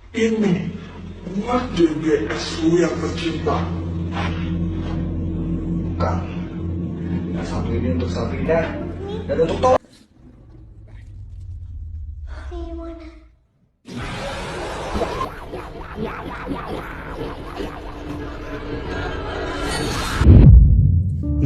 Ini buat DBSU yang tercinta. Bukan. Yang satu ini untuk Sabrina dan untuk Tom.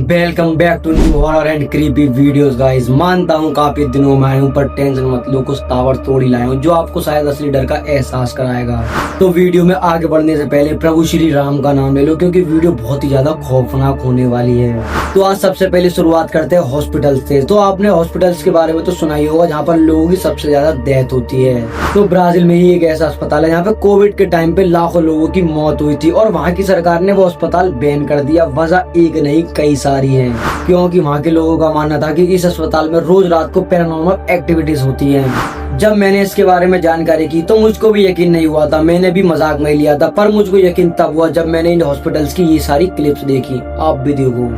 Welcome back to new horror and creepy videos guys. मानता हूँ काफी दिनों में आए हूँ, पर टेंशन मत लो, कुछ ताबड़ तोड़ ही लाए हूँ जो आपको शायद असली डर का एहसास कराएगा। तो वीडियो में आगे बढ़ने से पहले प्रभु श्री राम का नाम ले लो, क्योंकि वीडियो बहुत ही ज्यादा खौफनाक होने वाली है। तो आज सबसे पहले शुरुआत करते हैं हॉस्पिटल से। तो आपने हॉस्पिटल्स के बारे में तो सुना ही होगा, जहाँ पर लोगों की सबसे ज्यादा डेथ होती है। तो ब्राजील में ही एक ऐसा अस्पताल है जहाँ पे कोविड के टाइम पे लाखों लोगों की मौत हुई थी, और वहाँ की सरकार ने वो अस्पताल बैन कर दिया। वजह एक नहीं कई सारी है, क्योंकि वहाँ के लोगों का मानना था कि इस अस्पताल में रोज रात को पैरानॉर्मल एक्टिविटीज होती हैं। जब मैंने इसके बारे में जानकारी की तो मुझको भी यकीन नहीं हुआ था, मैंने भी मजाक में लिया था, पर मुझको यकीन तब हुआ जब मैंने इन हॉस्पिटल्स की ये सारी क्लिप्स देखी। आप भी देखो।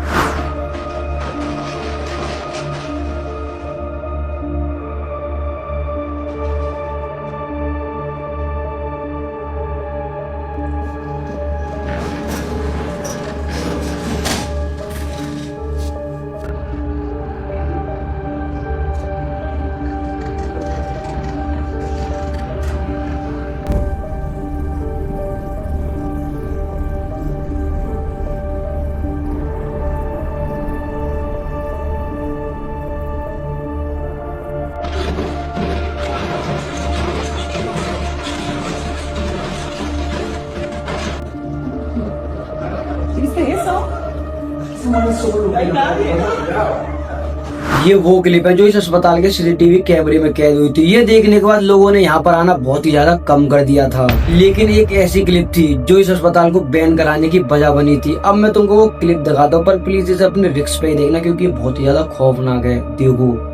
ये वो क्लिप है जो इस अस्पताल के सीसीटीवी कैमरे में कैद हुई थी। ये देखने के बाद लोगों ने यहाँ पर आना बहुत ही ज्यादा कम कर दिया था। लेकिन एक ऐसी क्लिप थी जो इस अस्पताल को बैन कराने की वजह बनी थी। अब मैं तुमको वो क्लिप दिखाता हूँ, पर प्लीज इसे अपने रिस्क पे ही देखना, क्योंकि बहुत ही ज्यादा खौफनाक है। देखो।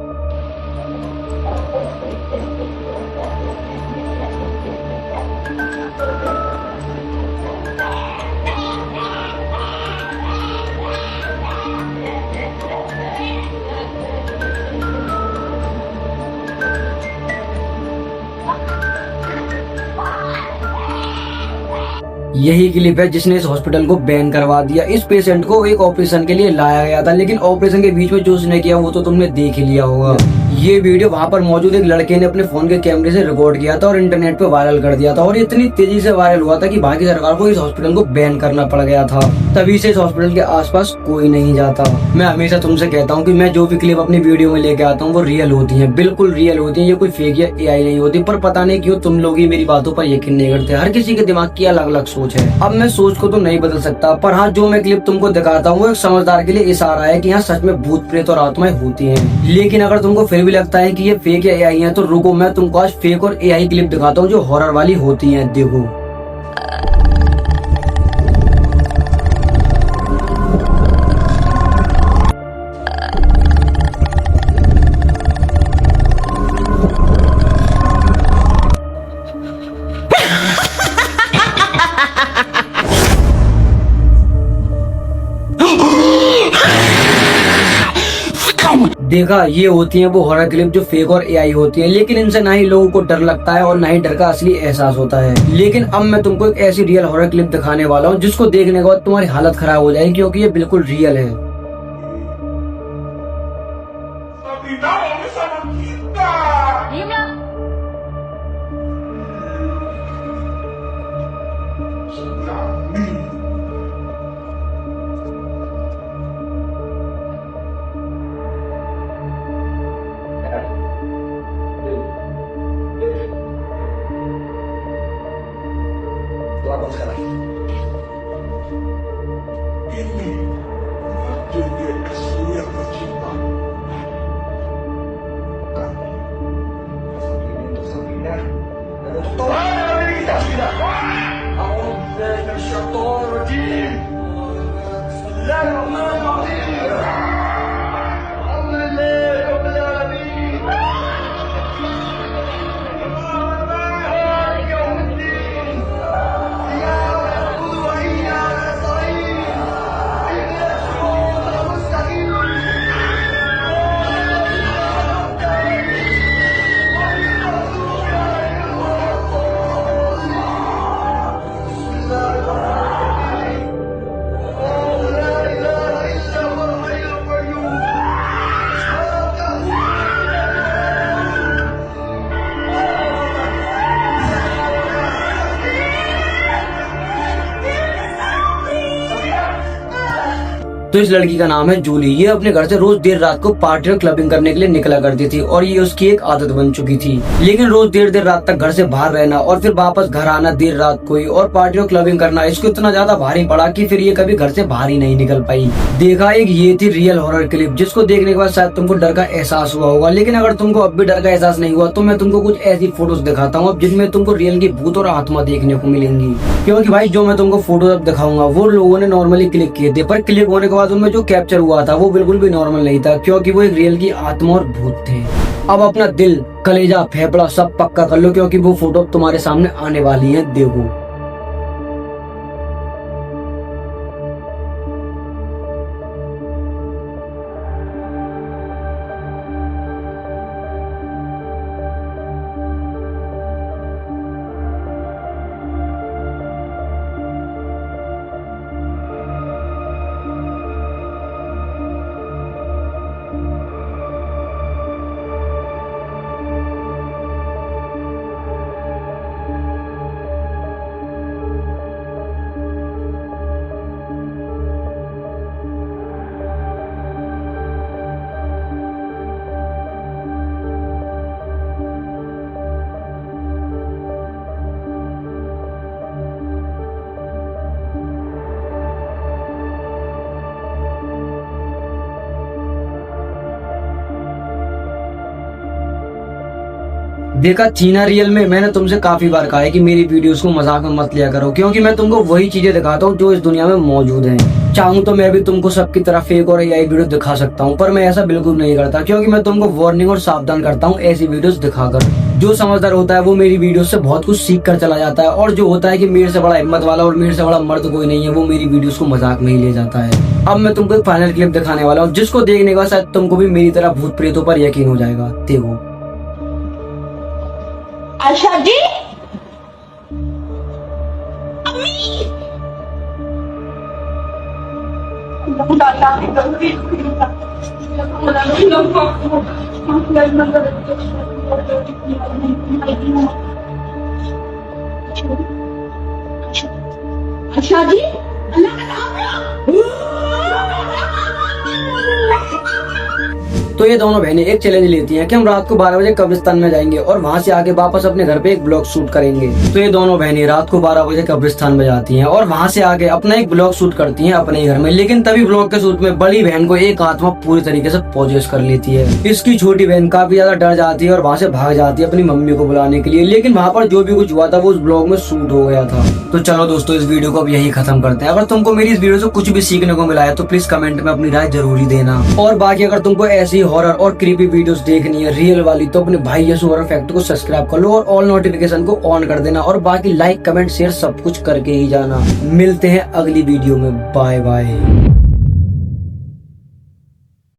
यही क्लिप है जिसने इस हॉस्पिटल को बैन करवा दिया। इस पेशेंट को एक ऑपरेशन के लिए लाया गया था, लेकिन ऑपरेशन के बीच में जो उसने किया वो तो तुमने देख ही लिया होगा। ये वीडियो वहाँ पर मौजूद एक लड़के ने अपने फोन के कैमरे से रिकॉर्ड किया था और इंटरनेट पे वायरल कर दिया था, और इतनी तेजी से वायरल हुआ था कि वहाँ की सरकार को इस हॉस्पिटल को बैन करना पड़ गया था। तभी से इस हॉस्पिटल के आसपास कोई नहीं जाता। मैं हमेशा तुमसे कहता हूँ कि मैं जो भी क्लिप अपनी वीडियो में लेके आता हूँ वो रियल होती है, बिल्कुल रियल होती है। ये कोई फेक या एआई नहीं होती। पर पता नहीं क्यों तुम लोग ही मेरी बातों पर यकीन नहीं करते। हर किसी के दिमाग की अलग अलग सोच है। अब मैं सोच को तो नहीं बदल सकता, पर हाँ, जो मैं क्लिप तुमको दिखाता हूँ वो एक समझदार के लिए इशारा है कि यहाँ सच में भूत प्रेत और आत्माएं होती हैं। लेकिन अगर तुमको फिर भी लगता है कि ये फेक या एआई है, तो रुको, मैं तुमको आज फेक और एआई क्लिप दिखाता हूँ जो हॉरर वाली होती हैं। देखो। देखा, ये होती हैं वो हॉरर क्लिप जो फेक और एआई होती है। लेकिन इनसे ना ही लोगों को डर लगता है और ना ही डर का असली एहसास होता है। लेकिन अब मैं तुमको एक ऐसी रियल हॉरर क्लिप दिखाने वाला हूँ जिसको देखने के बाद तुम्हारी हालत खराब हो जाएगी, क्योंकि ये बिल्कुल रियल है। Sabrina sama kita. Sekali. Lakukan sekarang. Ini buat DBSU yang tercinta. Bukan. Yang satu ini untuk Sabrina dan untuk Tom. Tidak. Bismillahirrahmanirrahim. तो इस लड़की का नाम है जूली। ये अपने घर से रोज देर रात को पार्टी और क्लबिंग करने के लिए निकला करती थी और ये उसकी एक आदत बन चुकी थी। लेकिन रोज देर रात तक घर से बाहर रहना और फिर वापस घर आना देर रात को ही और पार्टी और क्लबिंग करना इसको इतना ज्यादा भारी पड़ा कि फिर ये कभी घर से बाहर ही नहीं निकल पाई। देखा एक ये थी रियल हॉरर क्लिप, जिसको देखने के बाद शायद तुमको डर का एहसास हुआ होगा। लेकिन अगर तुमको अब भी डर का एहसास नहीं हुआ तो मैं तुमको कुछ ऐसी फोटोज दिखाता हूँ जिनमें तुमको रियल की भूत और आत्मा देखने को मिलेंगी। क्योंकि भाई जो मैं तुमको फोटो अब दिखाऊंगा वो लोगों ने नॉर्मली क्लिक किए थे, पर क्लिक होने के बाद उनमें जो कैप्चर हुआ था वो बिल्कुल भी नॉर्मल नहीं था, क्योंकि वो एक रियल की आत्मा और भूत थे। अब अपना दिल, कलेजा, फेफड़ा सब पक्का कर लो, क्योंकि वो फोटो तुम्हारे सामने आने वाली है। देखो। देखा चीना रियल में। मैंने तुमसे काफी बार कहा है कि मेरी वीडियोस को मजाक में मत लिया करो, क्योंकि मैं तुमको वही चीजें दिखाता हूँ जो इस दुनिया में मौजूद हैं। चाहूँ तो मैं भी तुमको सबकी तरह फेक और एआई वीडियो दिखा सकता हूँ, पर मैं ऐसा बिल्कुल नहीं करता, क्योंकि मैं तुमको वार्निंग और सावधान करता हूँ ऐसी वीडियोस दिखाकर। जो समझदार होता है वो मेरी वीडियो से बहुत कुछ सीख कर चला जाता है, और जो होता है कि मेरे से बड़ा हिम्मत वाला और मेरे से बड़ा मर्द कोई नहीं है, वो मेरी वीडियोस को मजाक में ही ले जाता है। अब मैं तुमको एक फाइनल क्लिप दिखाने वाला हूँ, जिसको देखने के बाद शायद तुमको भी मेरी तरह भूत प्रेतों पर यकीन हो जाएगा। देखो। आशा जी, अम्मी, आशा जी, अल्लाह का नाम लो। तो ये दोनों बहनें एक चैलेंज लेती हैं कि हम रात को 12 बजे कब्रिस्तान में जाएंगे और वहाँ से आके वापस अपने घर पे एक ब्लॉग शूट करेंगे। तो ये दोनों बहनें रात को 12 बजे कब्रिस्तान में जाती हैं और वहाँ से आके अपना एक ब्लॉग शूट करती हैं अपने घर में। लेकिन तभी ब्लॉग के शूट में बड़ी बहन को एक आत्मा पूरी तरीके से पोजेस कर लेती है। इसकी छोटी बहन काफी ज्यादा डर जाती है और वहाँ से भाग जाती है अपनी मम्मी को बुलाने के लिए। लेकिन वहाँ पर जो भी कुछ हुआ था वो उस ब्लॉग में शूट हो गया था। तो चलो दोस्तों, इस वीडियो को अब यही खत्म करते हैं। अगर तुमको मेरी इस वीडियो से कुछ भी सीखने को मिला है तो प्लीज कमेंट में अपनी राय जरूरी देना। और बाकी अगर तुमको ऐसी हॉरर और क्रीपी वीडियोस देखनी है रियल वाली, तो अपने भाई यसु हॉरर फैक्ट को सब्सक्राइब कर लो और ऑल नोटिफिकेशन को ऑन कर देना। और बाकी लाइक, कमेंट, शेयर सब कुछ करके ही जाना। मिलते हैं अगली वीडियो में। Bye bye.